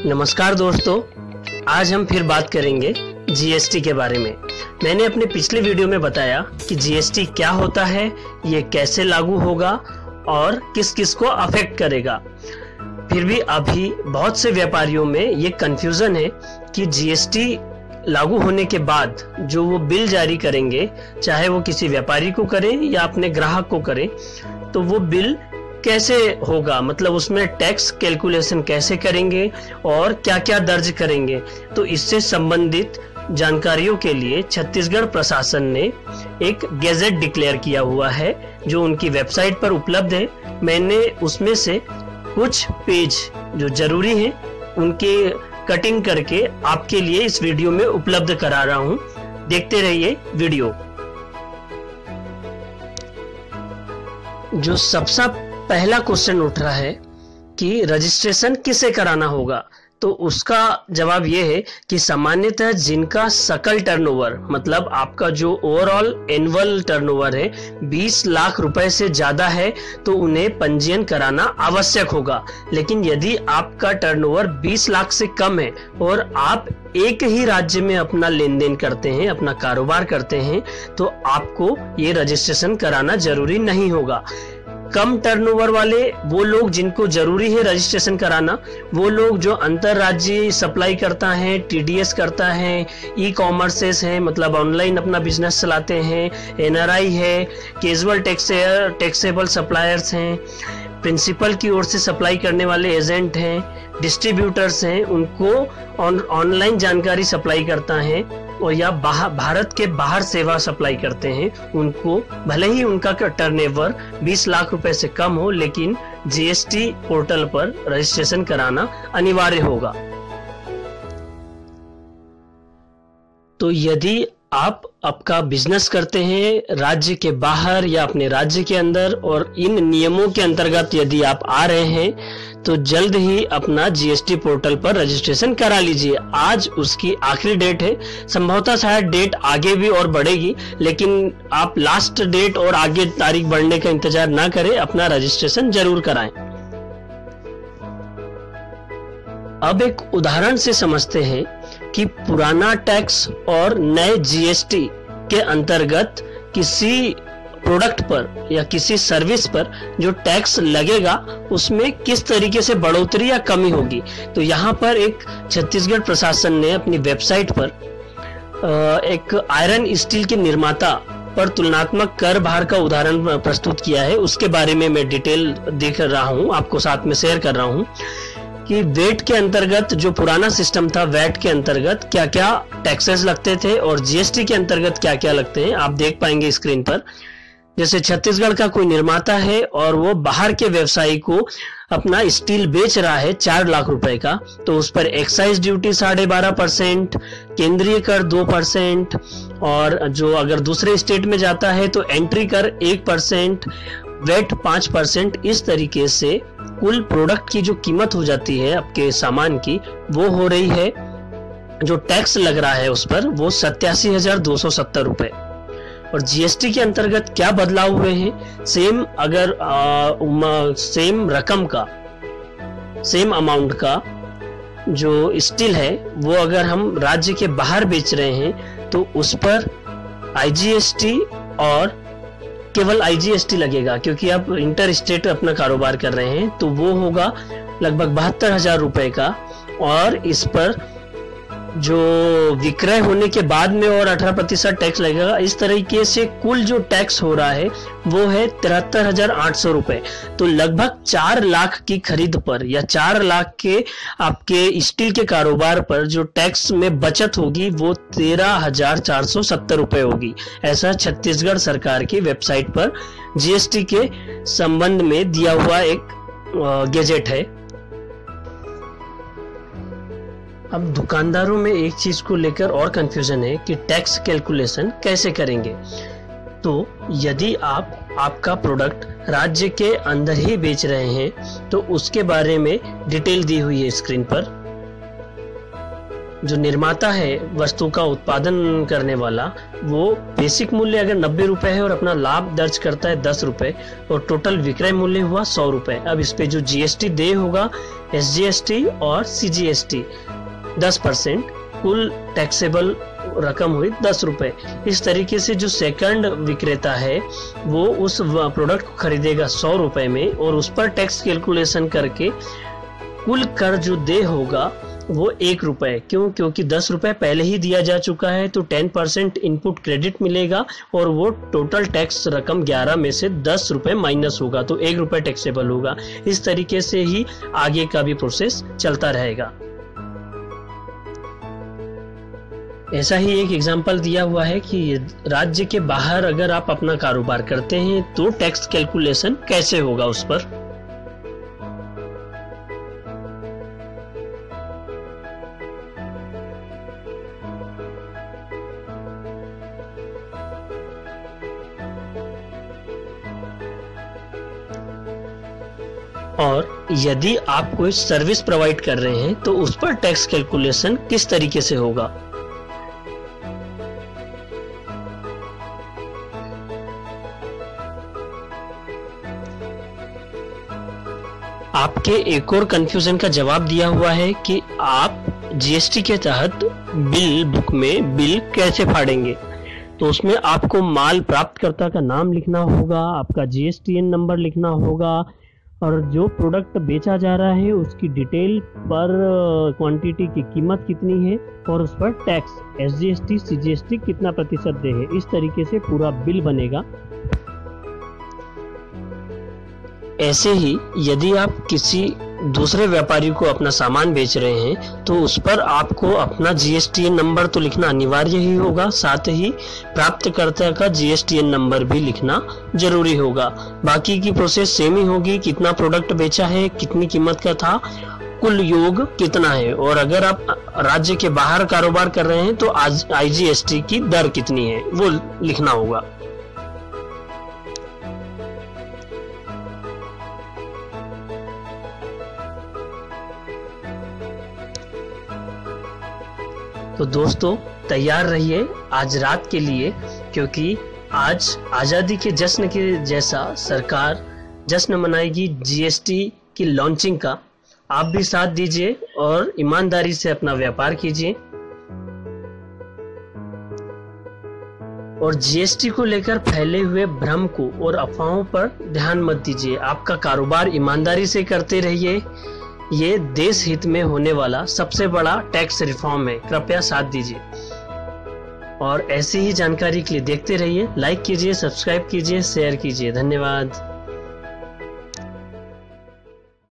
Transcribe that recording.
नमस्कार दोस्तों, आज हम फिर बात करेंगे जीएसटी के बारे में। मैंने अपने पिछले वीडियो में बताया कि जीएसटी क्या होता है, ये कैसे लागू होगा और किस किस को अफेक्ट करेगा। फिर भी अभी बहुत से व्यापारियों में ये कंफ्यूजन है कि जीएसटी लागू होने के बाद जो वो बिल जारी करेंगे, चाहे वो किसी व्यापारी को करें या अपने ग्राहक को करें, तो वो बिल कैसे होगा, मतलब उसमें टैक्स कैलकुलेशन कैसे करेंगे और क्या क्या दर्ज करेंगे। तो इससे संबंधित जानकारियों के लिए छत्तीसगढ़ प्रशासन ने एक गैजेट डिक्लेयर किया हुआ है जो उनकी वेबसाइट पर उपलब्ध है। मैंने उसमें से कुछ पेज जो जरूरी है उनके कटिंग करके आपके लिए इस वीडियो में उपलब्ध करा रहा हूं। देखते रहिए वीडियो। जो सबसे पहला क्वेश्चन उठ रहा है कि रजिस्ट्रेशन किसे कराना होगा, तो उसका जवाब यह है कि सामान्यतः जिनका सकल टर्नओवर, मतलब आपका जो ओवरऑल एनुअल टर्नओवर है 20 लाख रुपए से ज्यादा है, तो उन्हें पंजीयन कराना आवश्यक होगा। लेकिन यदि आपका टर्नओवर 20 लाख से कम है और आप एक ही राज्य में अपना लेन देन करते हैं, अपना कारोबार करते हैं, तो आपको ये रजिस्ट्रेशन कराना जरूरी नहीं होगा। कम टर्नओवर वाले वो लोग जिनको जरूरी है रजिस्ट्रेशन कराना, वो लोग जो अंतरराज्यीय सप्लाई करता है, टीडीएस करता है, ई कॉमर्सेस है, मतलब ऑनलाइन अपना बिजनेस चलाते हैं, एनआरआई है, कैजुअल टैक्सेबल सप्लायर्स हैं, प्रिंसिपल की ओर से सप्लाई करने वाले एजेंट हैं, डिस्ट्रीब्यूटर्स हैं, उनको ऑनलाइन जानकारी सप्लाई करता है, और या भारत के बाहर सेवा सप्लाई करते हैं, उनको भले ही उनका टर्नओवर 20 लाख रुपए से कम हो, लेकिन जीएसटी पोर्टल पर रजिस्ट्रेशन कराना अनिवार्य होगा। तो यदि आप आपका बिजनेस करते हैं राज्य के बाहर या अपने राज्य के अंदर और इन नियमों के अंतर्गत यदि आप आ रहे हैं, तो जल्द ही अपना जीएसटी पोर्टल पर रजिस्ट्रेशन करा लीजिए। आज उसकी आखिरी डेट है, संभवतः शायद डेट आगे भी और बढ़ेगी, लेकिन आप लास्ट डेट और आगे तारीख बढ़ने का इंतजार ना करें, अपना रजिस्ट्रेशन जरूर कराएं। अब एक उदाहरण से समझते हैं कि पुराना टैक्स और नए जीएसटी के अंतर्गत किसी प्रोडक्ट पर या किसी सर्विस पर जो टैक्स लगेगा उसमें किस तरीके से बढ़ोतरी या कमी होगी। तो यहाँ पर एक छत्तीसगढ़ प्रशासन ने अपनी वेबसाइट पर एक आयरन स्टील के निर्माता पर तुलनात्मक कर भार का उदाहरण प्रस्तुत किया है। उसके बारे में मैं डिटेल देख रहा हूँ, आपको साथ में शेयर कर रहा हूँ कि वेट के अंतर्गत जो पुराना सिस्टम था, वैट के अंतर्गत क्या क्या टैक्सेस लगते थे और जीएसटी के अंतर्गत क्या क्या लगते हैं, आप देख पाएंगे स्क्रीन पर। जैसे छत्तीसगढ़ का कोई निर्माता है और वो बाहर के व्यवसायी को अपना स्टील बेच रहा है 4 लाख रुपए का, तो उस पर एक्साइज ड्यूटी 12.5%, केंद्रीय कर 2%, और जो अगर दूसरे स्टेट में जाता है तो एंट्री कर 1%, वेट 5%। इस तरीके से कुल प्रोडक्ट की जो कीमत हो जाती है आपके सामान की, वो हो रही है, जो टैक्स लग रहा है उस पर, वो 87,270 रुपए। और जीएसटी के अंतर्गत क्या बदलाव हुए हैं, सेम अगर सेम रकम का, सेम अमाउंट का जो स्टील है, वो अगर हम राज्य के बाहर बेच रहे हैं तो उस पर आईजीएसटी और केवल आईजीएसटी लगेगा, क्योंकि आप इंटर स्टेट अपना कारोबार कर रहे हैं, तो वो होगा लगभग 72,000 रुपए का। और इस पर जो विक्रय होने के बाद में और 18% टैक्स लगेगा। इस तरीके से कुल जो टैक्स हो रहा है वो है 73,800 रुपए। तो लगभग 4 लाख की खरीद पर या 4 लाख के आपके स्टील के कारोबार पर जो टैक्स में बचत होगी वो 13,470 रुपए होगी। ऐसा छत्तीसगढ़ सरकार की वेबसाइट पर जीएसटी के संबंध में दिया हुआ एक गैजेट है। अब दुकानदारों में एक चीज को लेकर और कंफ्यूजन है कि टैक्स कैलकुलेशन कैसे करेंगे। तो यदि आप आपका प्रोडक्ट राज्य के अंदर ही बेच रहे हैं तो उसके बारे में डिटेल दी हुई है स्क्रीन पर। जो निर्माता है वस्तु का उत्पादन करने वाला, वो बेसिक मूल्य अगर 90 रुपए है और अपना लाभ दर्ज करता है 10 रुपए और टोटल विक्रय मूल्य हुआ 100 रुपए। अब इस पे जो जीएसटी देय होगा, एसजीएसटी और सीजीएसटी 10%, कुल टैक्सेबल रकम हुई 10 रुपए। इस तरीके से जो सेकंड विक्रेता है वो उस प्रोडक्ट को खरीदेगा 100 रुपए में और उस पर टैक्स कैलकुलेशन करके कुल कर जो देय होगा वो 1 रुपए। क्यों? क्योंकि 10 रुपए पहले ही दिया जा चुका है, तो 10% इनपुट क्रेडिट मिलेगा और वो टोटल टैक्स रकम 11 में से 10 रुपए माइनस होगा, तो 1 रुपए टैक्सेबल होगा। इस तरीके से ही आगे का भी प्रोसेस चलता रहेगा। ऐसा ही एक एग्जाम्पल दिया हुआ है कि राज्य के बाहर अगर आप अपना कारोबार करते हैं तो टैक्स कैलकुलेशन कैसे होगा उस पर। और यदि आप कोई सर्विस प्रोवाइड कर रहे हैं तो उस पर टैक्स कैलकुलेशन किस तरीके से होगा। आपके एक और कंफ्यूजन का जवाब दिया हुआ है कि आप जीएसटी के तहत बिल बुक में बिल कैसे फाड़ेंगे। तो उसमें आपको माल प्राप्तकर्ता का नाम लिखना होगा, आपका जीएसटीएन नंबर लिखना होगा और जो प्रोडक्ट बेचा जा रहा है उसकी डिटेल पर क्वांटिटी की कीमत कितनी है और उस पर टैक्स एसजीएसटी सीजीएसटी कितना प्रतिशत दे है। इस तरीके से पूरा बिल बनेगा। ऐसे ही यदि आप किसी दूसरे व्यापारी को अपना सामान बेच रहे हैं तो उस पर आपको अपना जीएसटीएन नंबर तो लिखना अनिवार्य ही होगा, साथ ही प्राप्तकर्ता का जीएसटीएन नंबर भी लिखना जरूरी होगा। बाकी की प्रोसेस सेम ही होगी, कितना प्रोडक्ट बेचा है, कितनी कीमत का था, कुल योग कितना है, और अगर आप राज्य के बाहर कारोबार कर रहे हैं तो आईजीएसटी की दर कितनी है वो लिखना होगा। तो दोस्तों तैयार रहिए आज रात के लिए, क्योंकि आज आज़ादी के जश्न के जैसा सरकार जश्न मनाएगी जीएसटी की लॉन्चिंग का। आप भी साथ दीजिए और ईमानदारी से अपना व्यापार कीजिए और जीएसटी को लेकर फैले हुए भ्रम को और अफवाहों पर ध्यान मत दीजिए। आपका कारोबार ईमानदारी से करते रहिए। ये देश हित में होने वाला सबसे बड़ा टैक्स रिफॉर्म है, कृपया साथ दीजिए। और ऐसी ही जानकारी के लिए देखते रहिए, लाइक कीजिए, सब्सक्राइब कीजिए, शेयर कीजिए। धन्यवाद।